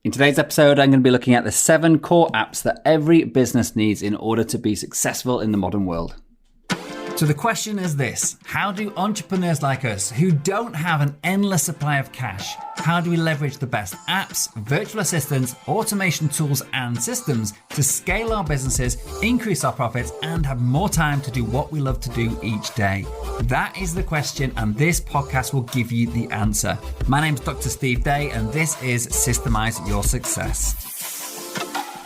In today's episode, I'm going to be looking at the 7 core apps that every business needs in order to be successful in the modern world. So the question is this: how do entrepreneurs like us, who don't have an endless supply of cash, how do we leverage the best apps, virtual assistants, automation tools, and systems to scale our businesses, increase our profits, and have more time to do what we love to do each day? That is the question, and this podcast will give you the answer. My name's Dr. Steve Day, and this is Systemize Your Success.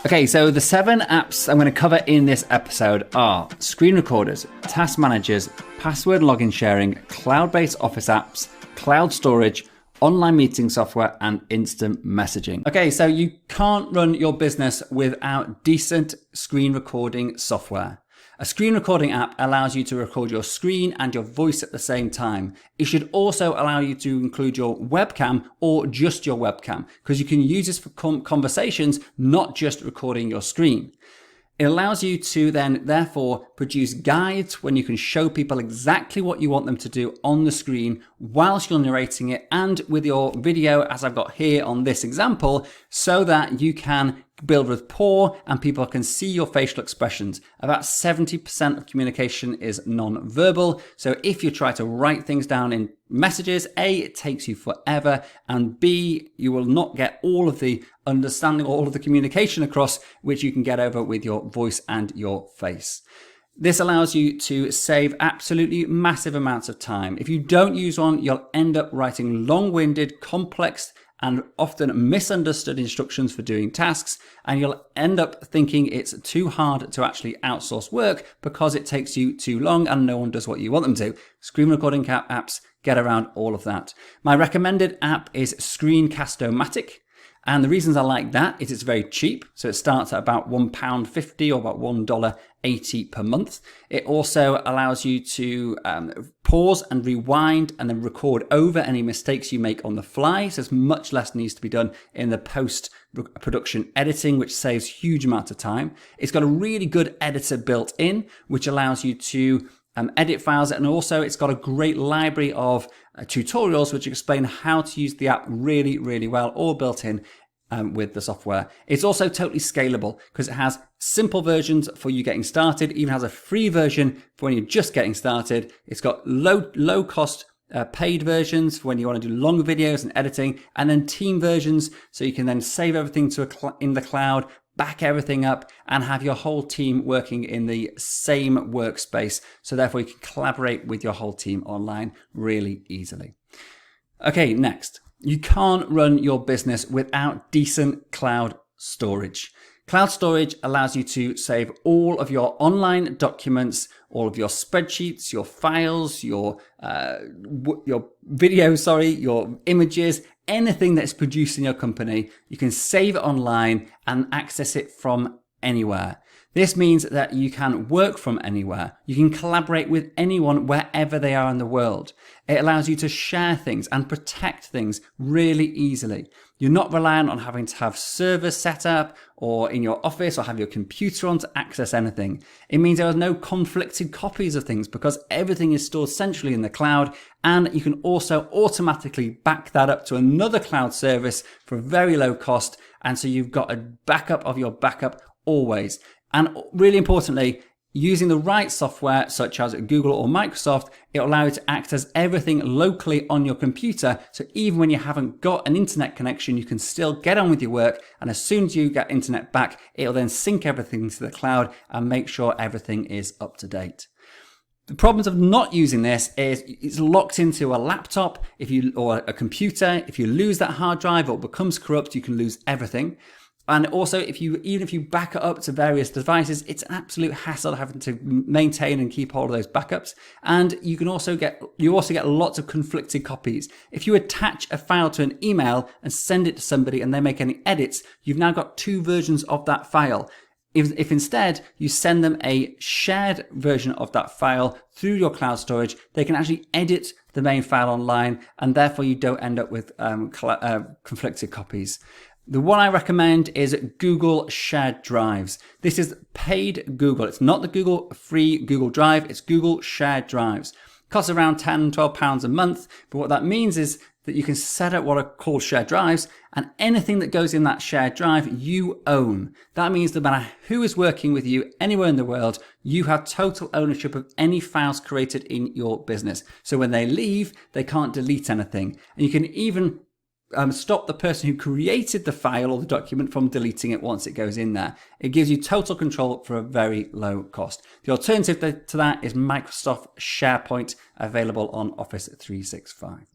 Okay, so the 7 apps I'm going to cover in this episode are screen recorders, task managers, password login sharing, cloud-based office apps, cloud storage, online meeting software, and instant messaging. Okay, so you can't run your business without decent screen recording software. A screen recording app allows you to record your screen and your voice at the same time. It should also allow you to include your webcam or just your webcam, because you can use this for conversations, not just recording your screen. It allows you to then therefore produce guides when you can show people exactly what you want them to do on the screen whilst you're narrating it, and with your video, as I've got here on this example, so that you can build rapport and people can see your facial expressions. About 70% of communication is non-verbal. So if you try to write things down in messages, A, it takes you forever, and B, you will not get all of the understanding, all of the communication across, which you can get over with your voice and your face. This allows you to save absolutely massive amounts of time. If you don't use one, you'll end up writing long-winded, complex, and often misunderstood instructions for doing tasks, and you'll end up thinking it's too hard to actually outsource work because it takes you too long and no one does what you want them to. Screen recording apps get around all of that. My recommended app is ScreencastOMatic. And the reasons I like that is it's very cheap. So it starts at about £1.50 or about $1.80 per month. It also allows you to pause and rewind and then record over any mistakes you make on the fly. So much less needs to be done in the post-production editing, which saves huge amounts of time. It's got a really good editor built in, which allows you to edit files, and also it's got a great library of tutorials which explain how to use the app really, really well, all built in with the software. It's also totally scalable because it has simple versions for you getting started, even has a free version for when you're just getting started. It's got low cost paid versions for when you want to do long videos and editing, and then team versions so you can then save everything in the cloud, back everything up, and have your whole team working in the same workspace. So therefore you can collaborate with your whole team online really easily. Okay, next. You can't run your business without decent cloud storage. Cloud storage allows you to save all of your online documents, all of your spreadsheets, your files, your videos, your images, anything that's produced in your company. You can save it online and access it from anywhere. This means that you can work from anywhere. You can collaborate with anyone wherever they are in the world. It allows you to share things and protect things really easily. You're not reliant on having to have servers set up or in your office or have your computer on to access anything. It means there are no conflicted copies of things because everything is stored centrally in the cloud, and you can also automatically back that up to another cloud service for a very low cost, and so you've got a backup of your backup always. And really importantly, using the right software such as Google or Microsoft, it will allow you to access everything locally on your computer. So even when you haven't got an internet connection, you can still get on with your work. And as soon as you get internet back, it'll then sync everything to the cloud and make sure everything is up to date. The problems of not using this is it's locked into a laptop or a computer. If you lose that hard drive or it becomes corrupt, you can lose everything. And also, even if you back it up to various devices, it's an absolute hassle having to maintain and keep hold of those backups. And you also get lots of conflicted copies. If you attach a file to an email and send it to somebody and they make any edits, you've now got 2 versions of that file. If instead you send them a shared version of that file through your cloud storage, they can actually edit the main file online, and therefore you don't end up with conflicted copies. The one I recommend is Google Shared Drives. This is paid Google. It's not the Google free Google Drive, it's Google Shared Drives. Costs around £10–12 a month, but what that means is that you can set up what are called shared drives, and anything that goes in that shared drive you own. That means no matter who is working with you anywhere in the world, you have total ownership of any files created in your business. So when they leave, they can't delete anything. And you can even stop the person who created the file or the document from deleting it once it goes in there. It gives you total control for a very low cost. The alternative to that is Microsoft SharePoint, available on Office 365.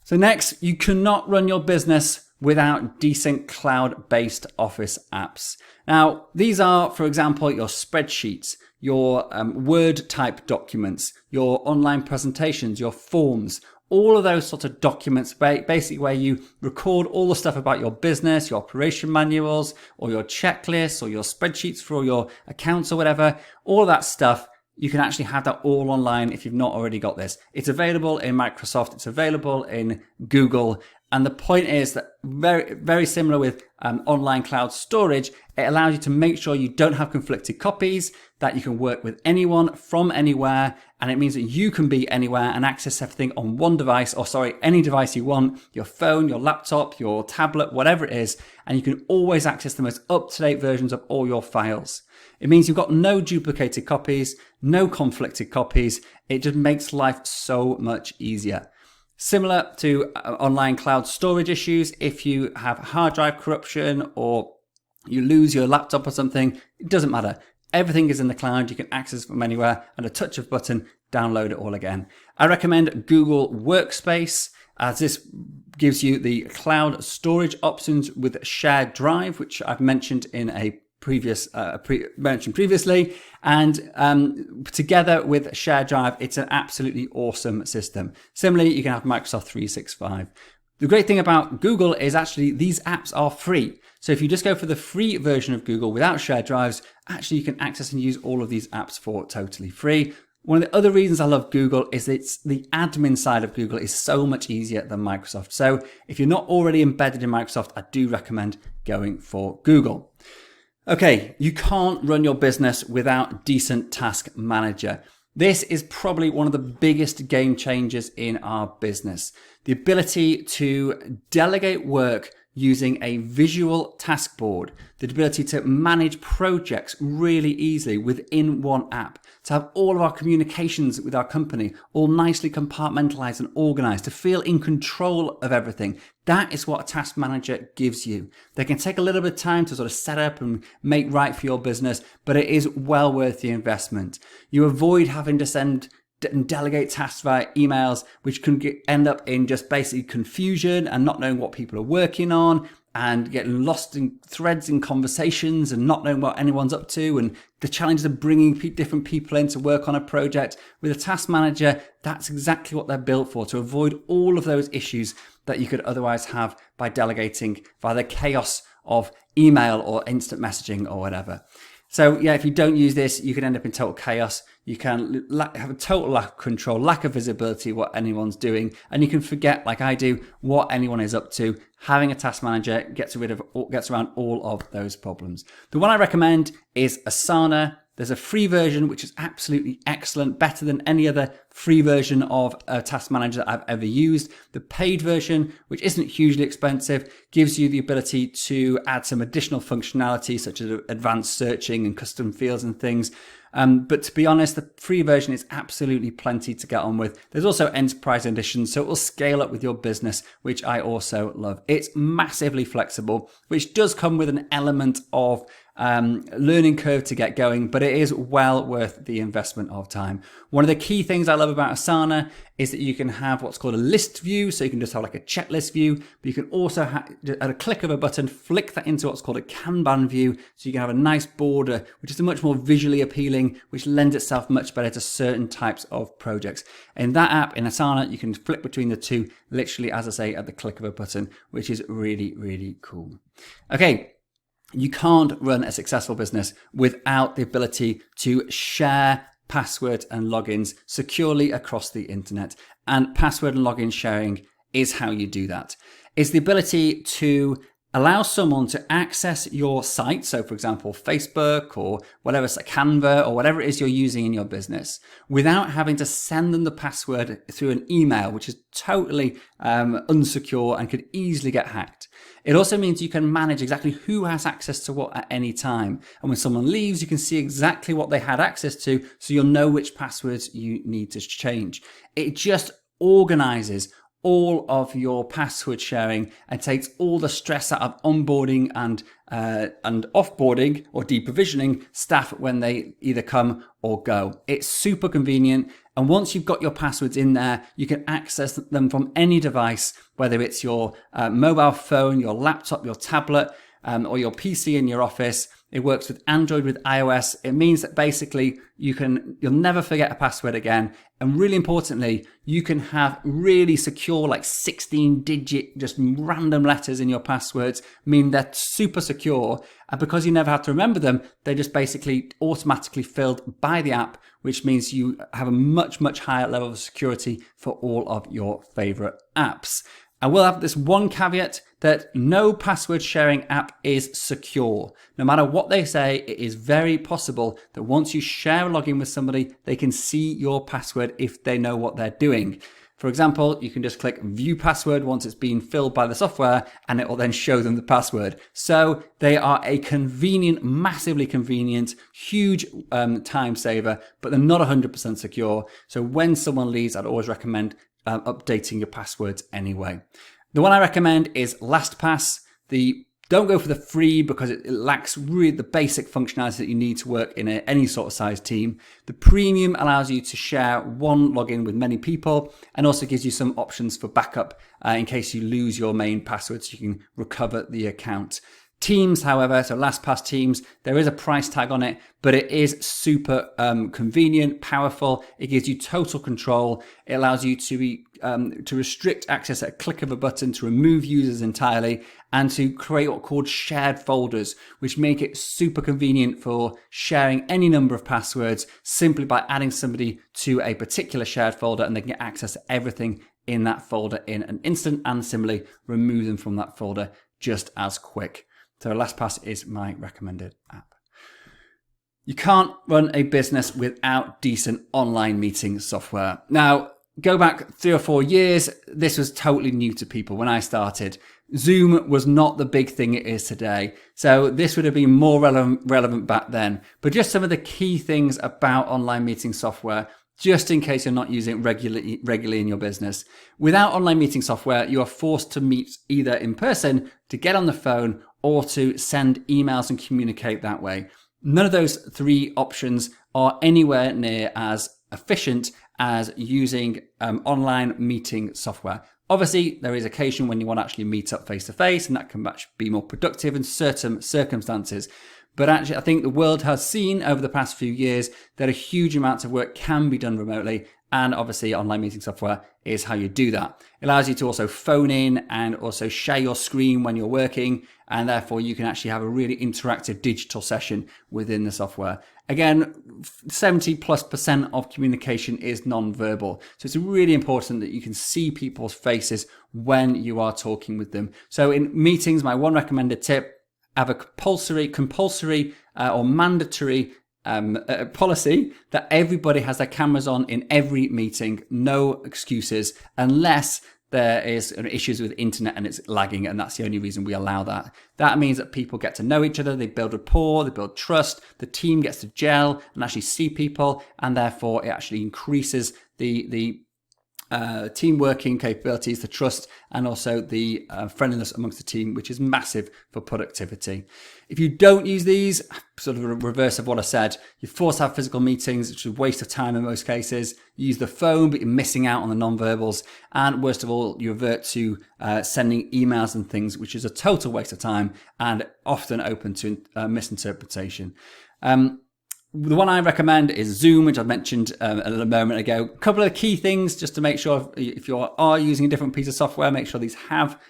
So next, you cannot run your business without decent cloud-based Office apps. Now, these are, for example, your spreadsheets, your Word type documents, your online presentations, your forms, all of those sorts of documents, basically where you record all the stuff about your business, your operation manuals, or your checklists, or your spreadsheets for your accounts or whatever, all of that stuff. You can actually have that all online if you've not already got this. It's available in Microsoft, it's available in Google. And the point is that very, very similar with online cloud storage, it allows you to make sure you don't have conflicted copies, that you can work with anyone from anywhere. And it means that you can be anywhere and access everything on one device, any device you want, your phone, your laptop, your tablet, whatever it is. And you can always access the most up-to-date versions of all your files. It means you've got no duplicated copies, no conflicted copies. It just makes life so much easier. Similar to online cloud storage issues, if you have hard drive corruption or you lose your laptop or something, it doesn't matter. Everything is in the cloud. You can access from anywhere and a touch of a button, download it all again. I recommend Google Workspace, as this gives you the cloud storage options with shared drive, which I've mentioned in a mentioned previously, and together with shared drive, it's an absolutely awesome system. Similarly, you can have Microsoft 365. The great thing about Google is actually these apps are free. So if you just go for the free version of Google without shared drives, actually you can access and use all of these apps for totally free. One of the other reasons I love Google is it's the admin side of Google is so much easier than Microsoft. So if you're not already embedded in Microsoft, I do recommend going for Google. Okay, you can't run your business without decent task manager. This is probably one of the biggest game changers in our business. The ability to delegate work using a visual task board, the ability to manage projects really easily within one app, to have all of our communications with our company all nicely compartmentalized and organized, to feel in control of everything. That is what a task manager gives you. They can take a little bit of time to sort of set up and make right for your business, but it is well worth the investment. You avoid having to send and delegate tasks via emails, which can end up in just basically confusion and not knowing what people are working on and getting lost in threads in conversations and not knowing what anyone's up to, and the challenges of bringing different people in to work on a project. With a task manager, that's exactly what they're built for, to avoid all of those issues that you could otherwise have by delegating via the chaos of email or instant messaging or whatever. So yeah, if you don't use this, you can end up in total chaos. You can have a total lack of control, lack of visibility, what anyone's doing, and you can forget, like I do, what anyone is up to. Having a task manager gets around all of those problems. The one I recommend is Asana. There's a free version, which is absolutely excellent, better than any other free version of a task manager that I've ever used. The paid version, which isn't hugely expensive, gives you the ability to add some additional functionality, such as advanced searching and custom fields and things. But to be honest, the free version is absolutely plenty to get on with. There's also enterprise edition, so it will scale up with your business, which I also love. It's massively flexible, which does come with an element of learning curve to get going, but it is well worth the investment of time. One of the key things I love about Asana is that you can have what's called a list view. So you can just have like a checklist view, but you can also at a click of a button, flick that into what's called a Kanban view. So you can have a nice border, which is much more visually appealing, which lends itself much better to certain types of projects. In that app, in Asana, you can flip between the two, literally, as I say, at the click of a button, which is really, really cool. Okay. You can't run a successful business without the ability to share passwords and logins securely across the internet. And password and login sharing is how you do that. It's the ability to allow someone to access your site, so for example, Facebook or whatever, it's like Canva or whatever it is you're using in your business, without having to send them the password through an email, which is totally unsecure and could easily get hacked. It also means you can manage exactly who has access to what at any time. And when someone leaves, you can see exactly what they had access to, so you'll know which passwords you need to change. It just organizes all of your password sharing and takes all the stress out of onboarding and offboarding or deprovisioning staff when they either come or go. It's super convenient. And once you've got your passwords in there, you can access them from any device, whether it's your mobile phone, your laptop, your tablet, or your PC in your office. It works with Android, with iOS. It means that basically you'll never forget a password again. And really importantly, you can have really secure, like 16-digit, just random letters in your passwords, mean they're super secure. And because you never have to remember them, they're just basically automatically filled by the app, which means you have a much, much higher level of security for all of your favorite apps. I will have this one caveat that no password sharing app is secure. No matter what they say, it is very possible that once you share a login with somebody, they can see your password if they know what they're doing. For example, you can just click view password once it's been filled by the software and it will then show them the password. So they are a convenient, massively convenient, huge time saver, but they're not 100% secure. So when someone leaves, I'd always recommend updating your passwords anyway. The one I recommend is LastPass. Don't go for the free because it lacks really the basic functionality that you need to work in any sort of size team. The premium allows you to share one login with many people and also gives you some options for backup in case you lose your main password, so you can recover the account. Teams, however, so LastPass Teams, there is a price tag on it, but it is super convenient, powerful. It gives you total control. It allows you to restrict access at a click of a button, to remove users entirely, and to create what are called shared folders, which make it super convenient for sharing any number of passwords simply by adding somebody to a particular shared folder, and they can get access to everything in that folder in an instant, and similarly remove them from that folder just as quick. So LastPass is my recommended app. You can't run a business without decent online meeting software. Now, go back 3 or 4 years, this was totally new to people when I started. Zoom was not the big thing it is today. So this would have been more relevant back then. But just some of the key things about online meeting software, just in case you're not using it regularly in your business. Without online meeting software, you are forced to meet either in person, to get on the phone, or to send emails and communicate that way. None of those 3 options are anywhere near as efficient as using online meeting software. Obviously, there is occasion when you want to actually meet up face to face, and that can actually be more productive in certain circumstances. But actually, I think the world has seen over the past few years that a huge amount of work can be done remotely. And obviously, online meeting software is how you do that. It allows you to also phone in and also share your screen when you're working. And therefore, you can actually have a really interactive digital session within the software. Again, 70+% of communication is non-verbal. So it's really important that you can see people's faces when you are talking with them. So in meetings, my one recommended tip, have a compulsory or mandatory policy that everybody has their cameras on in every meeting, no excuses, unless there is issues with internet and it's lagging, and that's the only reason we allow that. That means that people get to know each other, they build rapport, they build trust, the team gets to gel and actually see people, and therefore it actually increases the team working capabilities, the trust, and also the friendliness amongst the team, which is massive for productivity. If you don't use these, sort of a reverse of what I said, you're forced to have physical meetings, which is a waste of time in most cases. You use the phone, but you're missing out on the non-verbals. And worst of all, you revert to sending emails and things, which is a total waste of time and often open to misinterpretation. The one I recommend is Zoom, which I mentioned a little moment ago. A couple of key things just to make sure if you are using a different piece of software, make sure these have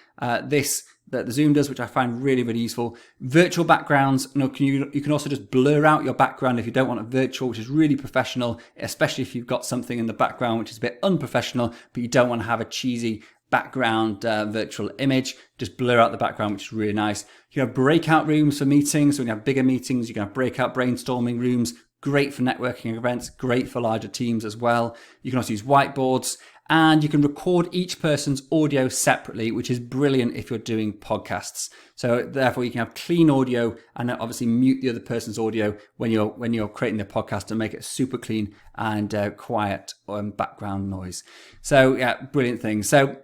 this that the Zoom does, which I find really, really useful. Virtual backgrounds, you can also just blur out your background if you don't want a virtual, which is really professional, especially if you've got something in the background which is a bit unprofessional, but you don't want to have a cheesy background virtual image, just blur out the background, which is really nice. You have breakout rooms for meetings. So when you have bigger meetings, you can have breakout brainstorming rooms. Great for networking events, great for larger teams as well. You can also use whiteboards, and you can record each person's audio separately, which is brilliant if you're doing podcasts. So therefore you can have clean audio and obviously mute the other person's audio when you're creating the podcast and make it super clean and quiet background noise. So yeah, brilliant thing. So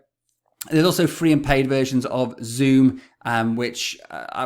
there's also free and paid versions of Zoom, which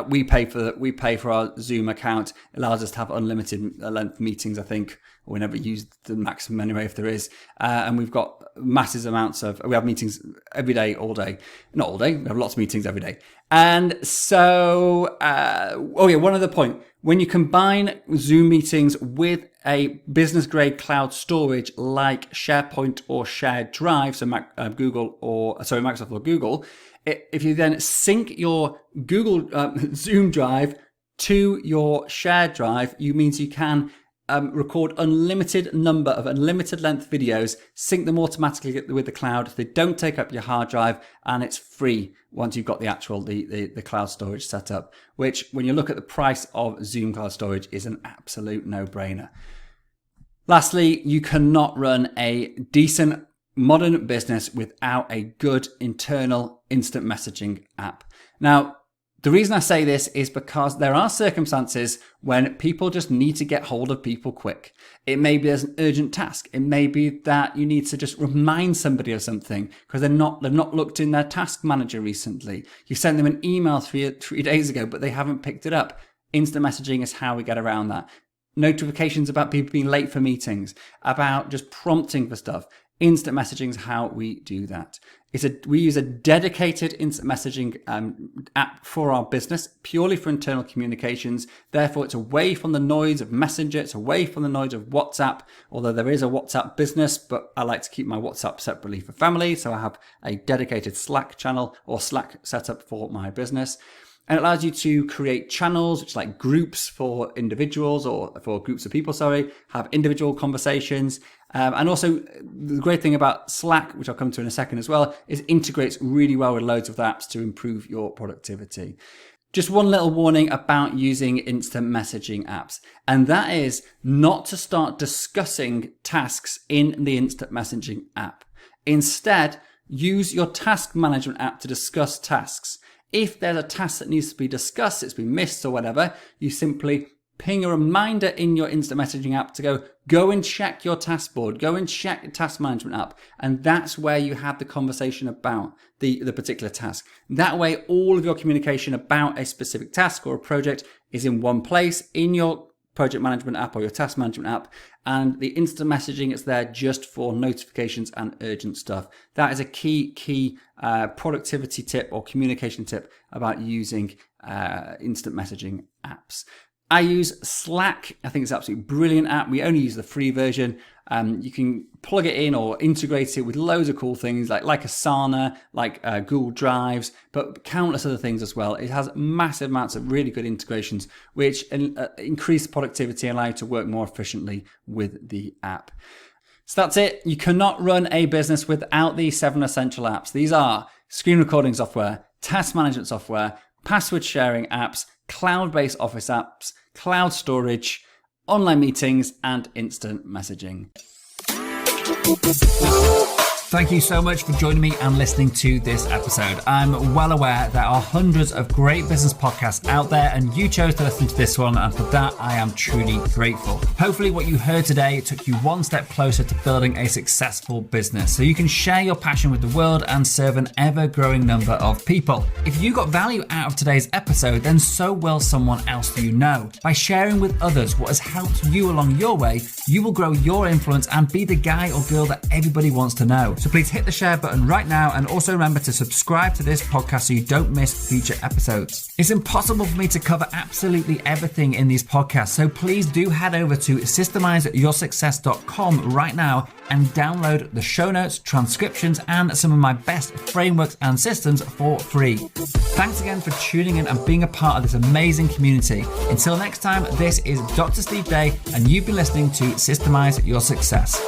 we pay for our Zoom account. It allows us to have unlimited length meetings, I think. We never use the maximum anyway, if there is. And we've got massive amounts we have meetings every day, all day. Not all day, we have lots of meetings every day. And so, one other point. When you combine Zoom meetings with a business grade cloud storage like SharePoint or Shared Drive, so Microsoft or Google, if you then sync your Google Zoom Drive to your Shared Drive, means you can record unlimited number of unlimited length videos, sync them automatically with the cloud. They don't take up your hard drive, and it's free once you've got the cloud storage set up, which when you look at the price of Zoom cloud storage is an absolute no-brainer. Lastly, you cannot run a decent modern business without a good internal instant messaging app. Now, the reason I say this is because there are circumstances when people just need to get hold of people quick. It may be as an urgent task. It may be that you need to just remind somebody of something because they've not looked in their task manager recently. You sent them an email three days ago, but they haven't picked it up. Instant messaging is how we get around that. Notifications about people being late for meetings, about just prompting for stuff. Instant messaging is how we do that. We use a dedicated instant messaging app for our business, purely for internal communications. Therefore, it's away from the noise of Messenger. It's away from the noise of WhatsApp, although there is a WhatsApp business, but I like to keep my WhatsApp separately for family. So I have a dedicated Slack channel or Slack setup for my business. And it allows you to create channels, which are like groups for individuals or for groups of people, have individual conversations. And also the great thing about Slack, which I'll come to in a second as well, is it integrates really well with loads of apps to improve your productivity. Just one little warning about using instant messaging apps, and that is not to start discussing tasks in the instant messaging app. Instead, use your task management app to discuss tasks. If there's a task that needs to be discussed, it's been missed or whatever, you simply ping a reminder in your instant messaging app to go and check your task board, go and check the task management app. And that's where you have the conversation about the particular task. That way, all of your communication about a specific task or a project is in one place in your project management app or your task management app, and the instant messaging is there just for notifications and urgent stuff. That is a key productivity tip or communication tip about using instant messaging apps. I use Slack. I think it's an absolutely brilliant app. We only use the free version. You can plug it in or integrate it with loads of cool things like Asana, like Google Drives, but countless other things as well. It has massive amounts of really good integrations, which increase productivity and allow you to work more efficiently with the app. So that's it. You cannot run a business without these 7 essential apps. These are screen recording software, task management software, password sharing apps, cloud-based office apps, cloud storage, online meetings, and instant messaging. Thank you so much for joining me and listening to this episode. I'm well aware there are hundreds of great business podcasts out there, and you chose to listen to this one, and for that I am truly grateful. Hopefully what you heard today took you one step closer to building a successful business so you can share your passion with the world and serve an ever-growing number of people. If you got value out of today's episode, then so will someone else you know. By sharing with others what has helped you along your way, you will grow your influence and be the guy or girl that everybody wants to know. So please hit the share button right now, and also remember to subscribe to this podcast so you don't miss future episodes. It's impossible for me to cover absolutely everything in these podcasts, so please do head over to systemizeyoursuccess.com right now and download the show notes, transcriptions, and some of my best frameworks and systems for free. Thanks again for tuning in and being a part of this amazing community. Until next time, this is Dr. Steve Day, and you've been listening to Systemize Your Success.